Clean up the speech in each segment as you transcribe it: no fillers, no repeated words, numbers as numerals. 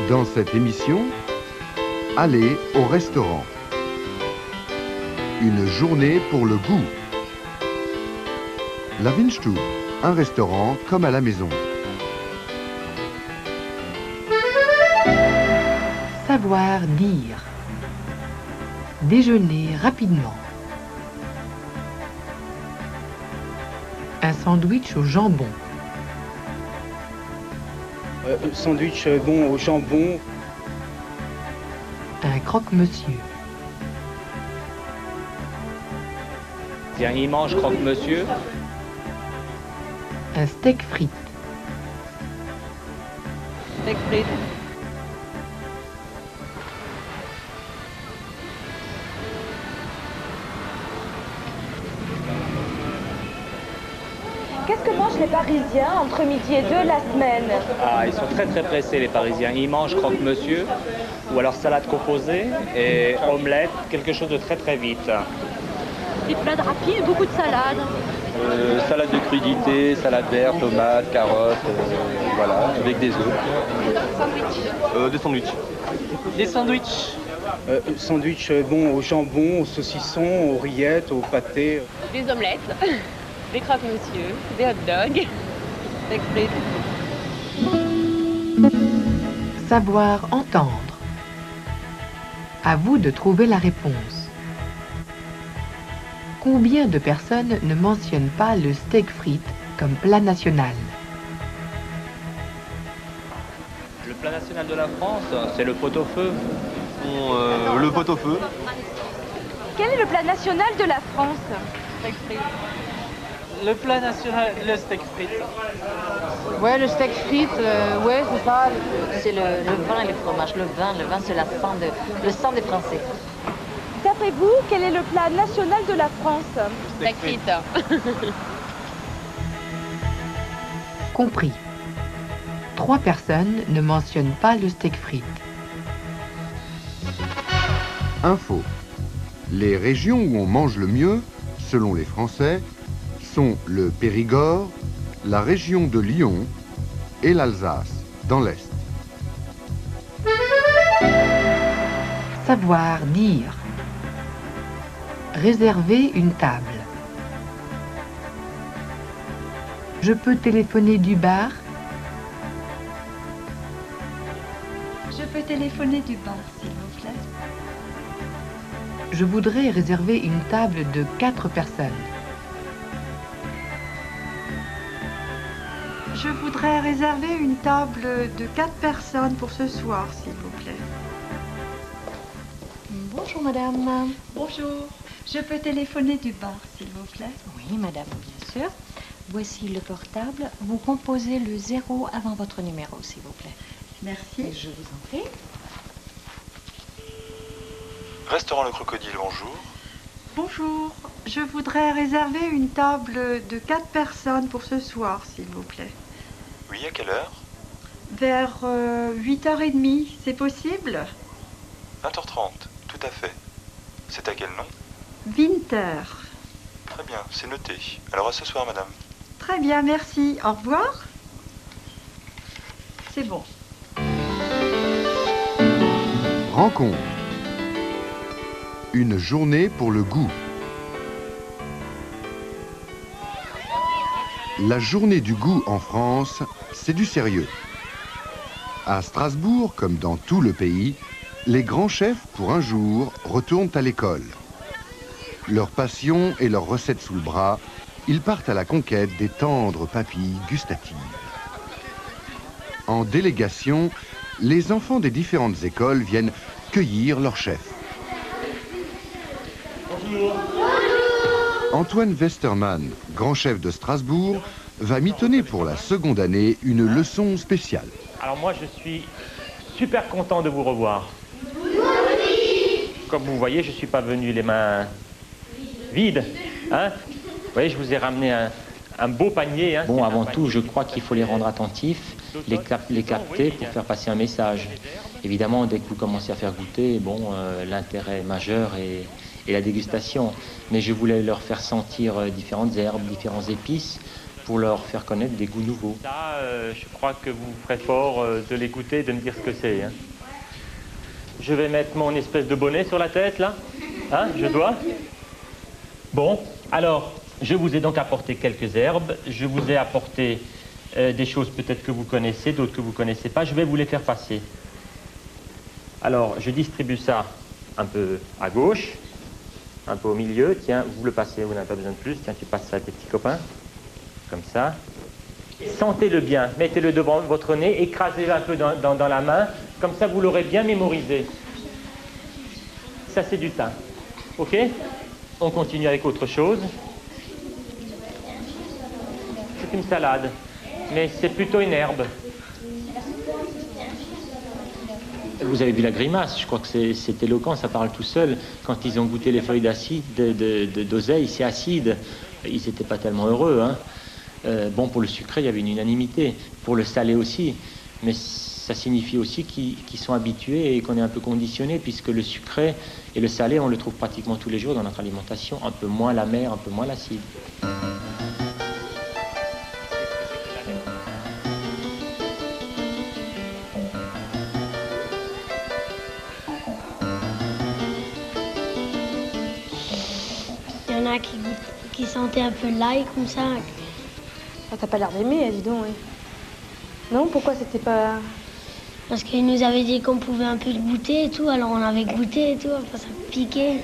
Dans cette émission, allez au restaurant. Une journée pour le goût. La Windstube, un restaurant comme à la maison. Savoir dire. Déjeuner rapidement. Un sandwich au jambon. Sandwich bon au jambon. Un croque-monsieur. Tiens, il mange croque-monsieur. Un steak frites. Steak frites. Qu'est-ce que mangent les Parisiens entre midi et 2 la semaine? Ah, ils sont très pressés les Parisiens. Ils mangent croque-monsieur ou alors salade composée et omelette, quelque chose de très vite. Des plats rapides, beaucoup de salades. Salade de crudité, salade verte, tomates, carottes, voilà, avec des œufs. Des sandwichs. Des sandwichs. Sandwich bon au jambon, au saucisson, aux rillettes, au pâté. Des omelettes. Des croque-monsieur, des hot-dogs, steak frites. Savoir entendre. À vous de trouver la réponse. Combien de personnes ne mentionnent pas le steak frites comme plat national? Le plat national de la France, c'est le pot-au-feu. Le pot-au-feu. Quel est le plat national de la France? Steak frites. Le plat national, le steak frites. Ouais, le steak frites, ouais, c'est ça. C'est le vin et le fromage. Le vin, c'est le sang des Français. D'après vous, quel est le plat national de la France? Steak frites. Compris. 3 personnes ne mentionnent pas le steak frites. Info. Les régions où on mange le mieux, selon les Français, sont le Périgord, la région de Lyon et l'Alsace, dans l'Est. Savoir dire. Réserver une table. Je peux téléphoner du bar? Je peux téléphoner du bar, s'il vous plaît. Je voudrais réserver une table de 4 personnes. Je voudrais réserver une table de 4 personnes pour ce soir, s'il vous plaît. Bonjour, madame. Bonjour. Je peux téléphoner du bar, s'il vous plaît. Oui, madame, bien sûr. Voici le portable. Vous composez le 0 avant votre numéro, s'il vous plaît. Merci. Et je vous en prie. Restaurant Le Crocodile, bonjour. Bonjour. Je voudrais réserver une table de 4 personnes pour ce soir, s'il vous plaît. Oui, à quelle heure? Vers 8h30, c'est possible? 20h30, tout à fait. C'est à quel nom? Winter. Très bien, c'est noté. Alors à ce soir, madame. Très bien, merci. Au revoir. C'est bon. Rencontre. Une journée pour le goût. La journée du goût en France, c'est du sérieux. À Strasbourg, comme dans tout le pays, les grands chefs, pour un jour, retournent à l'école. Leur passion et leurs recettes sous le bras, ils partent à la conquête des tendres papilles gustatives. En délégation, les enfants des différentes écoles viennent cueillir leur chef. Antoine Westermann, grand chef de Strasbourg, va mitonner pour la seconde année une leçon spéciale. Alors moi, je suis super content de vous revoir. Comme vous voyez, je ne suis pas venu les mains vides. Hein? Vous voyez, je vous ai ramené un beau panier. Hein? Bon, avant tout, je crois qu'il faut les rendre attentifs, les capter pour faire passer un message. Évidemment, dès que vous commencez à faire goûter, bon, l'intérêt majeur est la dégustation. Mais je voulais leur faire sentir différentes herbes, différentes épices, pour leur faire connaître des goûts nouveaux. Ça, je crois que vous ferez fort de l'écouter et de me dire ce que c'est. Hein. Je vais mettre mon espèce de bonnet sur la tête, là. Hein, je dois. Bon, alors, je vous ai donc apporté quelques herbes. Je vous ai apporté des choses peut-être que vous connaissez, d'autres que vous ne connaissez pas. Je vais vous les faire passer. Alors, je distribue ça un peu à gauche, un peu au milieu. Tiens, vous le passez, vous n'avez pas besoin de plus. Tiens, tu passes ça à tes petits copains. Comme ça. Sentez-le bien, mettez-le devant votre nez, écrasez-le un peu dans la main, comme ça vous l'aurez bien mémorisé. Ça c'est du thym. Ok? On continue avec autre chose. C'est une salade, mais c'est plutôt une herbe. Vous avez vu la grimace, je crois que c'est éloquent, ça parle tout seul. Quand ils ont goûté les feuilles d'oseille, c'est acide. Ils n'étaient pas tellement heureux, hein. Bon, pour le sucré, il y avait une unanimité. Pour le salé aussi. Mais ça signifie aussi qu'ils sont habitués et qu'on est un peu conditionné, puisque le sucré et le salé, on le trouve pratiquement tous les jours dans notre alimentation. Un peu moins l'amer, un peu moins l'acide. Il y en a qui sentaient un peu l'ail comme ça. Ah, t'as pas l'air d'aimer, dis donc. Ouais. Non, pourquoi c'était pas... Parce qu'il nous avait dit qu'on pouvait un peu goûter et tout, alors on avait goûté et tout, enfin ça piquait.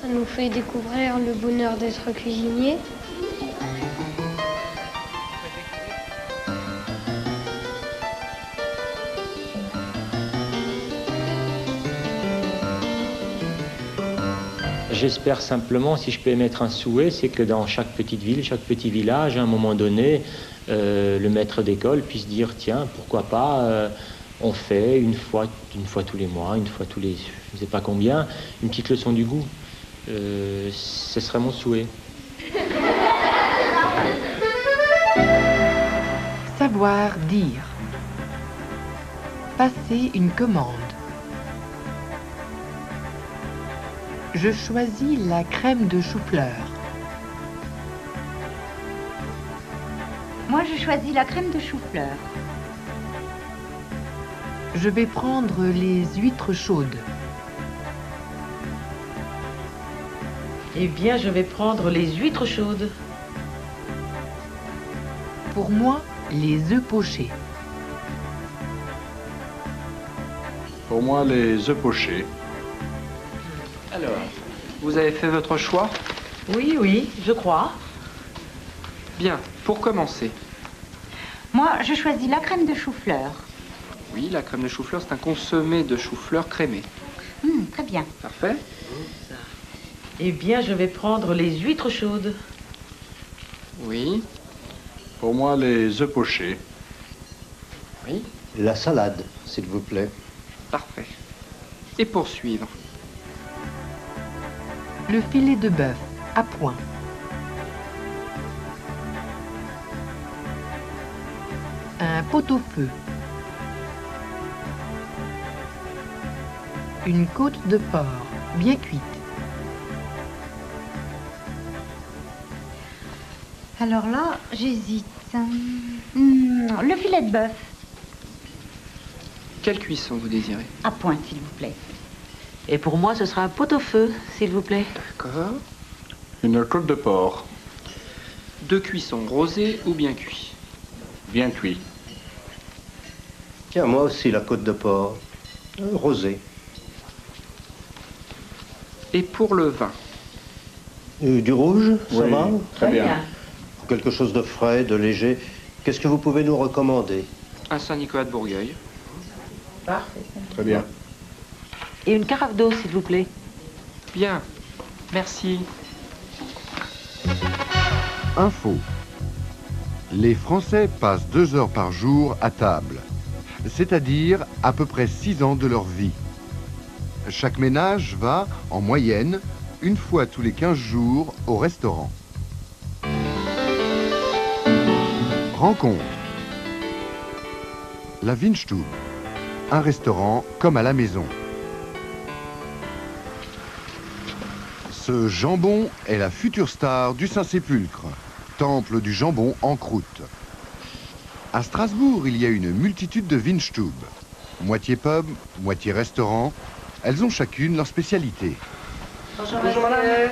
Ça nous fait découvrir le bonheur d'être cuisinier. J'espère simplement, si je peux émettre un souhait, c'est que dans chaque petite ville, chaque petit village, à un moment donné, le maître d'école puisse dire, tiens, pourquoi pas, on fait une fois tous les mois, une fois tous les, je ne sais pas combien, une petite leçon du goût. Ce serait mon souhait. Savoir dire. Passer une commande. Je choisis la crème de chou-fleur. Moi, je choisis la crème de chou-fleur. Je vais prendre les huîtres chaudes. Eh bien, je vais prendre les huîtres chaudes. Pour moi, les œufs pochés. Pour moi, les œufs pochés. Alors, vous avez fait votre choix? Oui, oui, je crois. Bien, pour commencer. Moi, je choisis la crème de chou-fleur. Oui, la crème de chou-fleur, c'est un consommé de chou-fleur crémé. Très bien. Parfait. Eh bien, je vais prendre les huîtres chaudes. Oui. Pour moi, les œufs pochés. Oui. La salade, s'il vous plaît. Parfait. Et poursuivre. Le filet de bœuf, à point. Un pot-au-feu. Une côte de porc, bien cuite. Alors là, j'hésite. Le filet de bœuf. Quelle cuisson vous désirez? À point, s'il vous plaît. Et pour moi, ce sera un pot-au-feu, s'il vous plaît. D'accord. Une côte de porc. 2 cuissons, rosé ou bien cuit? Bien cuit. Tiens, moi aussi, la côte de porc. Rosé. Et pour le vin? Du rouge, ça Oui, va? très bien. Quelque chose de frais, de léger. Qu'est-ce que vous pouvez nous recommander? Un Saint-Nicolas de Bourgueil. Parfait. Très bien. Et une carafe d'eau, s'il vous plaît. Bien. Merci. Info. Les Français passent 2 heures par jour à table, c'est-à-dire à peu près 6 ans de leur vie. Chaque ménage va, en moyenne, une fois tous les 15 jours au restaurant. Rencontre. La Windstube. Un restaurant comme à la maison. Ce jambon est la future star du Saint-Sépulcre. temple du jambon en croûte. À Strasbourg, il y a une multitude de Windstube. Moitié pub, moitié restaurant, elles ont chacune leur spécialité. Bonjour madame.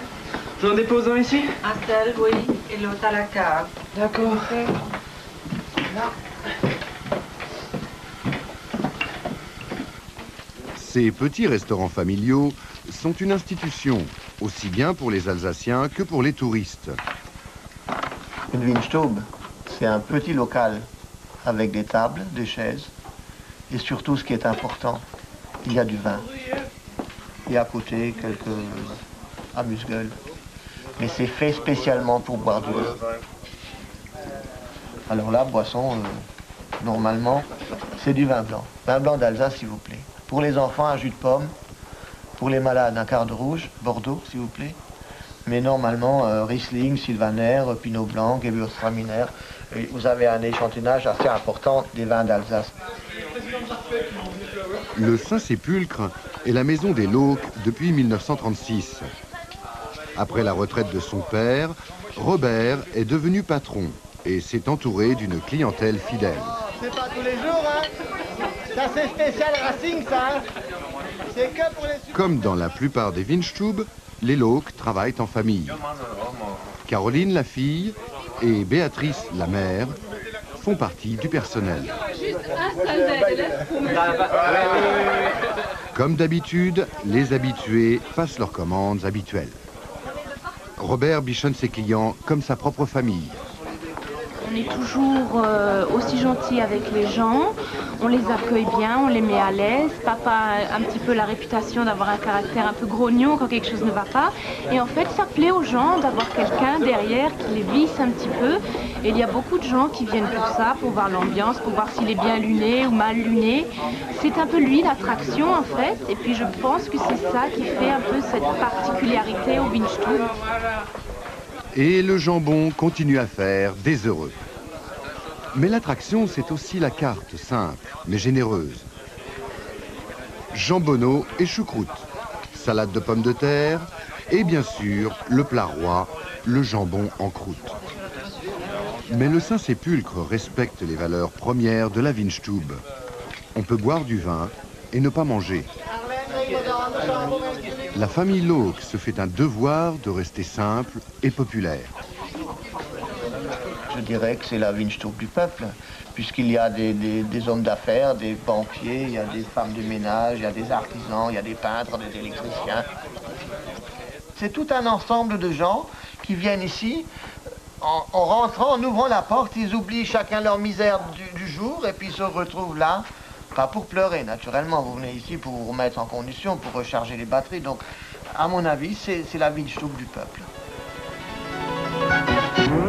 J'en dépose un ici? Un seul, oui, et l'autre à la cave. D'accord. Ces petits restaurants familiaux sont une institution, aussi bien pour les Alsaciens que pour les touristes. Une Windstube, c'est un petit local avec des tables, des chaises et surtout ce qui est important, il y a du vin. Et à côté, quelques amuse-gueules. Mais c'est fait spécialement pour boire du vin. Alors là, boisson, normalement, c'est du vin blanc. Vin blanc d'Alsace, s'il vous plaît. Pour les enfants, un jus de pomme. Pour les malades, un quart de rouge, Bordeaux, s'il vous plaît. Mais normalement, Riesling, Sylvaner, Pinot Blanc, Gewürztraminer. Vous avez un échantillonnage assez important des vins d'Alsace. Le Saint-Sépulcre est la maison des Lauques depuis 1936. Après la retraite de son père, Robert est devenu patron et s'est entouré d'une clientèle fidèle. C'est pas tous les jours, hein. Ça c'est spécial Racing, ça. Hein. C'est que pour les... Comme dans la plupart des Windstube, les Lauques travaillent en famille. Caroline, la fille, et Béatrice, la mère, font partie du personnel. Comme d'habitude, les habitués passent leurs commandes habituelles. Robert bichonne ses clients comme sa propre famille. On est toujours aussi gentil avec les gens, on les accueille bien, on les met à l'aise. Papa a un petit peu la réputation d'avoir un caractère un peu grognon quand quelque chose ne va pas. Et en fait, ça plaît aux gens d'avoir quelqu'un derrière qui les visse un petit peu. Et il y a beaucoup de gens qui viennent pour ça, pour voir l'ambiance, pour voir s'il est bien luné ou mal luné. C'est un peu lui l'attraction en fait. Et puis je pense que c'est ça qui fait un peu cette particularité au Windstube. Et le jambon continue à faire des heureux. Mais l'attraction, c'est aussi la carte simple, mais généreuse. Jambonneau et choucroute, salade de pommes de terre et bien sûr le plat roi, le jambon en croûte. Mais le Saint-Sépulcre respecte les valeurs premières de la Windstube. On peut boire du vin et ne pas manger. La famille Lauque se fait un devoir de rester simple et populaire. Je dirais que c'est la Windstube du peuple, puisqu'il y a des hommes d'affaires, des banquiers, il y a des femmes de ménage, il y a des artisans, il y a des peintres, des électriciens. C'est tout un ensemble de gens qui viennent ici, en rentrant, en ouvrant la porte, ils oublient chacun leur misère du jour et puis se retrouvent là. Pas pour pleurer, naturellement, vous venez ici pour vous remettre en condition, pour recharger les batteries. Donc, à mon avis, c'est la Windstube du peuple.